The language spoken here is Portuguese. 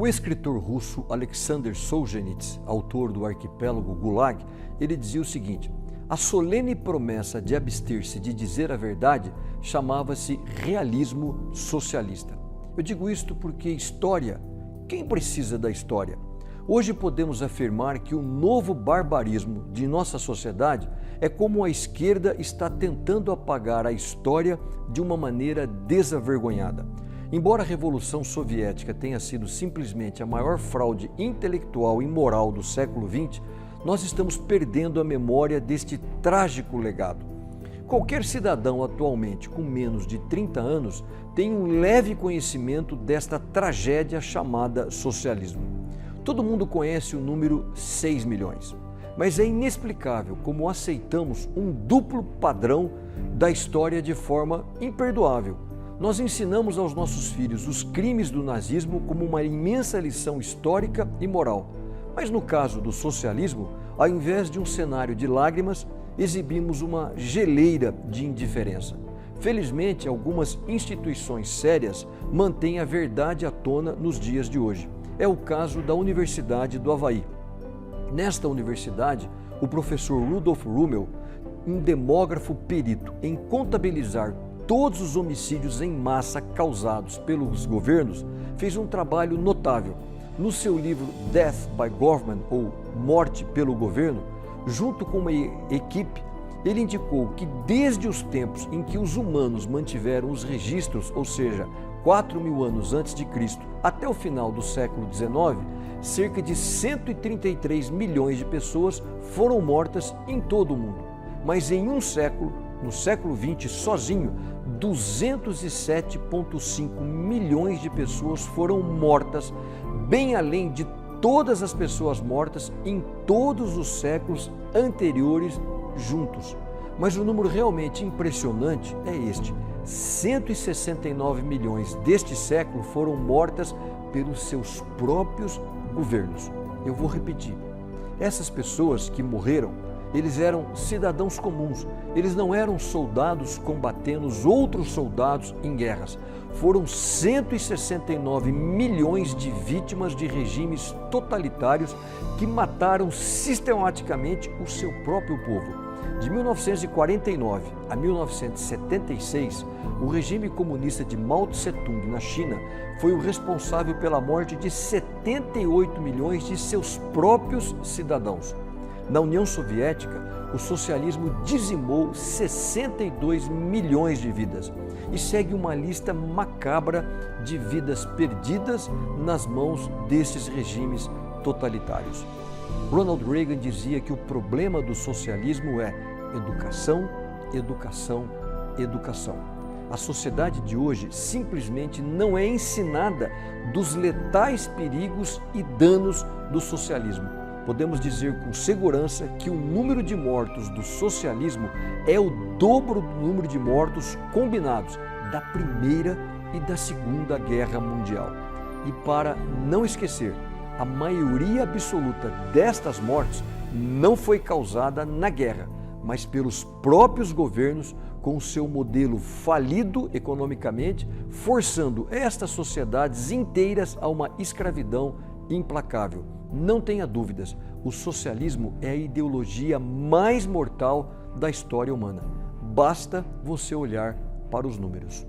O escritor russo Alexander Solzhenitsyn, autor do Arquipélago Gulag, ele dizia o seguinte: a solene promessa de abster-se de dizer a verdade chamava-se realismo socialista. Eu digo isto porque história, quem precisa da história? Hoje podemos afirmar que o novo barbarismo de nossa sociedade é como a esquerda está tentando apagar a história de uma maneira desavergonhada. Embora a Revolução Soviética tenha sido simplesmente a maior fraude intelectual e moral do século XX, nós estamos perdendo a memória deste trágico legado. Qualquer cidadão atualmente com menos de 30 anos tem um leve conhecimento desta tragédia chamada socialismo. Todo mundo conhece o número 6 milhões, mas é inexplicável como aceitamos um duplo padrão da história de forma imperdoável. Nós ensinamos aos nossos filhos os crimes do nazismo como uma imensa lição histórica e moral. Mas no caso do socialismo, ao invés de um cenário de lágrimas, exibimos uma geleira de indiferença. Felizmente, algumas instituições sérias mantêm a verdade à tona nos dias de hoje. É o caso da Universidade do Havaí. Nesta universidade, o professor Rudolf Rummel, um demógrafo perito em contabilizar todos os homicídios em massa causados pelos governos, fez um trabalho notável. No seu livro Death by Government, ou Morte pelo Governo, junto com uma equipe, ele indicou que desde os tempos em que os humanos mantiveram os registros, ou seja, 4.000 anos antes de Cristo, até o final do século XIX, cerca de 133 milhões de pessoas foram mortas em todo o mundo. Mas em um século, no século XX sozinho, 207,5 milhões de pessoas foram mortas, bem além de todas as pessoas mortas em todos os séculos anteriores juntos. Mas o número realmente impressionante é este: 169 milhões deste século foram mortas pelos seus próprios governos. Eu vou repetir. Essas pessoas que morreram, eles eram cidadãos comuns, eles não eram soldados combatendo os outros soldados em guerras. Foram 169 milhões de vítimas de regimes totalitários que mataram sistematicamente o seu próprio povo. De 1949 a 1976, o regime comunista de Mao Tse-tung na China foi o responsável pela morte de 78 milhões de seus próprios cidadãos. Na União Soviética, o socialismo dizimou 62 milhões de vidas e segue uma lista macabra de vidas perdidas nas mãos desses regimes totalitários. Ronald Reagan dizia que o problema do socialismo é educação, educação, educação. A sociedade de hoje simplesmente não é ensinada dos letais perigos e danos do socialismo. Podemos dizer com segurança que o número de mortos do socialismo é o dobro do número de mortos combinados da Primeira e da Segunda Guerra Mundial. E para não esquecer, a maioria absoluta destas mortes não foi causada na guerra, mas pelos próprios governos com seu modelo falido economicamente, forçando estas sociedades inteiras a uma escravidão implacável. Não tenha dúvidas, o socialismo é a ideologia mais mortal da história humana. Basta você olhar para os números.